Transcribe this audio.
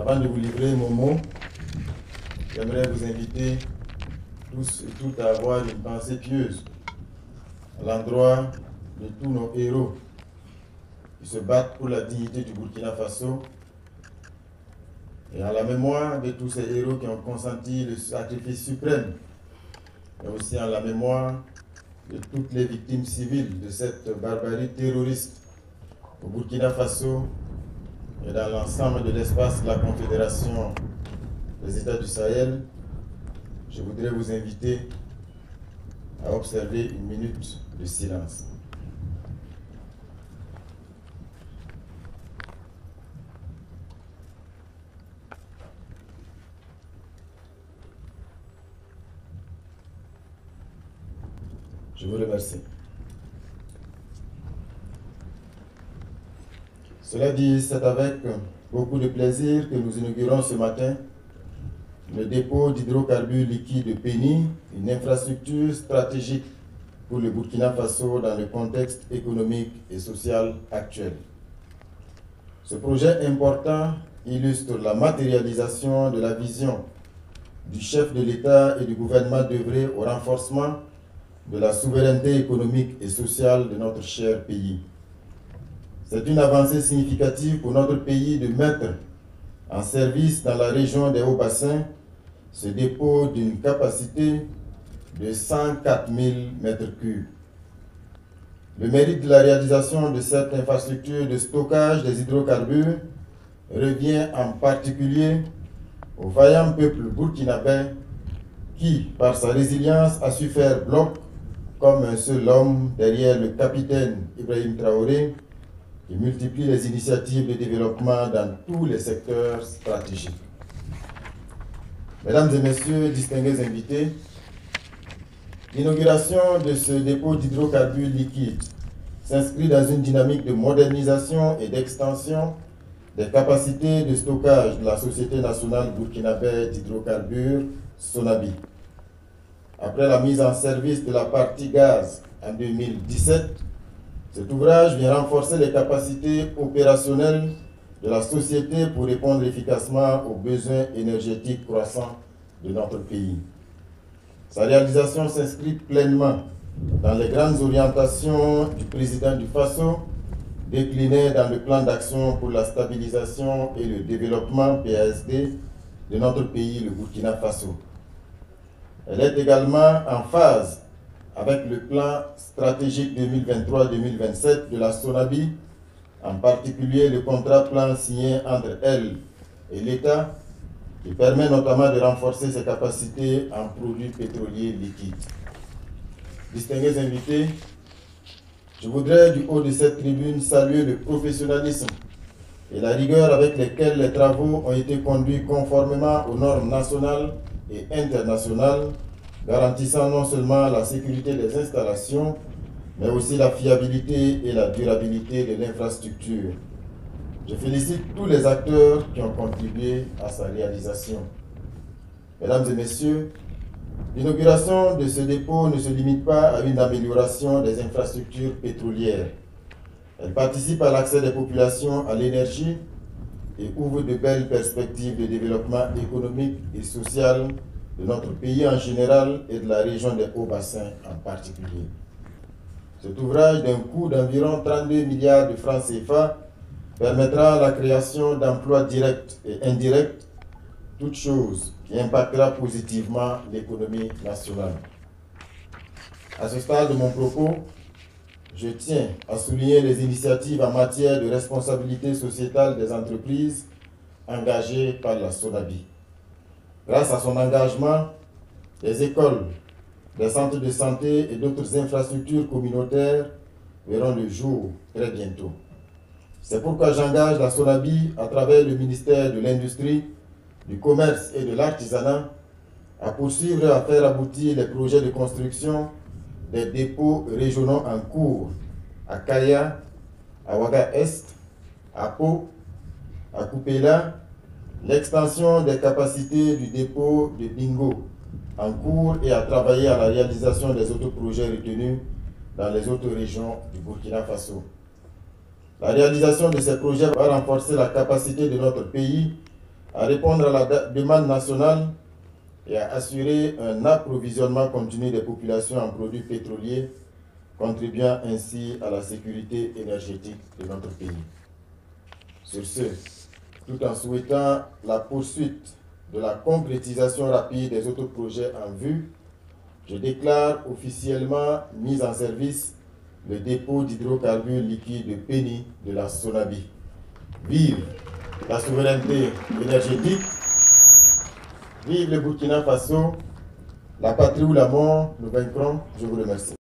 Avant de vous livrer mon mot, j'aimerais vous inviter tous et toutes à avoir une pensée pieuse à l'endroit de tous nos héros qui se battent pour la dignité du Burkina Faso et à la mémoire de tous ces héros qui ont consenti le sacrifice suprême, mais aussi en la mémoire de toutes les victimes civiles de cette barbarie terroriste au Burkina Faso et dans l'ensemble de l'espace de la Confédération des États du Sahel. Je voudrais vous inviter à observer une minute de silence. Je vous remercie. Cela dit, c'est avec beaucoup de plaisir que nous inaugurons ce matin le dépôt d'hydrocarbures liquides de Péni, une infrastructure stratégique pour le Burkina Faso dans le contexte économique et social actuel. Ce projet important illustre la matérialisation de la vision du chef de l'État et du gouvernement d'œuvrer au renforcement de la souveraineté économique et sociale de notre cher pays. C'est une avancée significative pour notre pays de mettre en service dans la région des Hauts-Bassins ce dépôt d'une capacité de 104 000 m3. Le mérite de la réalisation de cette infrastructure de stockage des hydrocarbures revient en particulier au vaillant peuple burkinabé qui, par sa résilience, a su faire bloc comme un seul homme derrière le capitaine Ibrahim Traoré, qui multiplie les initiatives de développement dans tous les secteurs stratégiques. Mesdames et messieurs, distingués invités, l'inauguration de ce dépôt d'hydrocarbures liquides s'inscrit dans une dynamique de modernisation et d'extension des capacités de stockage de la Société nationale burkinabé d'hydrocarbures, SONABI. Après la mise en service de la partie gaz en 2017, cet ouvrage vient renforcer les capacités opérationnelles de la société pour répondre efficacement aux besoins énergétiques croissants de notre pays. Sa réalisation s'inscrit pleinement dans les grandes orientations du président du Faso, déclinées dans le plan d'action pour la stabilisation et le développement PASD de notre pays, le Burkina Faso. Elle est également en phase avec le plan stratégique 2023-2027 de la SONABI, en particulier le contrat plan signé entre elle et l'État, qui permet notamment de renforcer ses capacités en produits pétroliers liquides. Distingués invités, je voudrais du haut de cette tribune saluer le professionnalisme et la rigueur avec lesquels les travaux ont été conduits conformément aux normes nationales et internationales, garantissant non seulement la sécurité des installations, mais aussi la fiabilité et la durabilité de l'infrastructure. Je félicite tous les acteurs qui ont contribué à sa réalisation. Mesdames et messieurs, l'inauguration de ce dépôt ne se limite pas à une amélioration des infrastructures pétrolières. Elle participe à l'accès des populations à l'énergie et ouvre de belles perspectives de développement économique et social de notre pays en général et de la région des Hauts-Bassins en particulier. Cet ouvrage d'un coût d'environ 32 milliards de francs CFA permettra la création d'emplois directs et indirects, toute chose qui impactera positivement l'économie nationale. À ce stade de mon propos, je tiens à souligner les initiatives en matière de responsabilité sociétale des entreprises engagées par la SONABI. Grâce à son engagement, les écoles, les centres de santé et d'autres infrastructures communautaires verront le jour très bientôt. C'est pourquoi j'engage la SONABI, à travers le ministère de l'Industrie, du Commerce et de l'Artisanat, à poursuivre et à faire aboutir les projets de construction des dépôts régionaux en cours à Kaya, à Ouaga-Est, à Pau, à Koupéla, l'extension des capacités du dépôt de Bingo en cours et à travailler à la réalisation des autres projets retenus dans les autres régions du Burkina Faso. La réalisation de ces projets va renforcer la capacité de notre pays à répondre à la demande nationale et à assurer un approvisionnement continu des populations en produits pétroliers, contribuant ainsi à la sécurité énergétique de notre pays. Sur ce, tout en souhaitant la poursuite de la concrétisation rapide des autres projets en vue, je déclare officiellement mise en service le dépôt d'hydrocarbures liquides de Péni de la Sonabi. Vive la souveraineté énergétique, vive le Burkina Faso, la patrie ou la mort, nous vaincrons. Je vous remercie.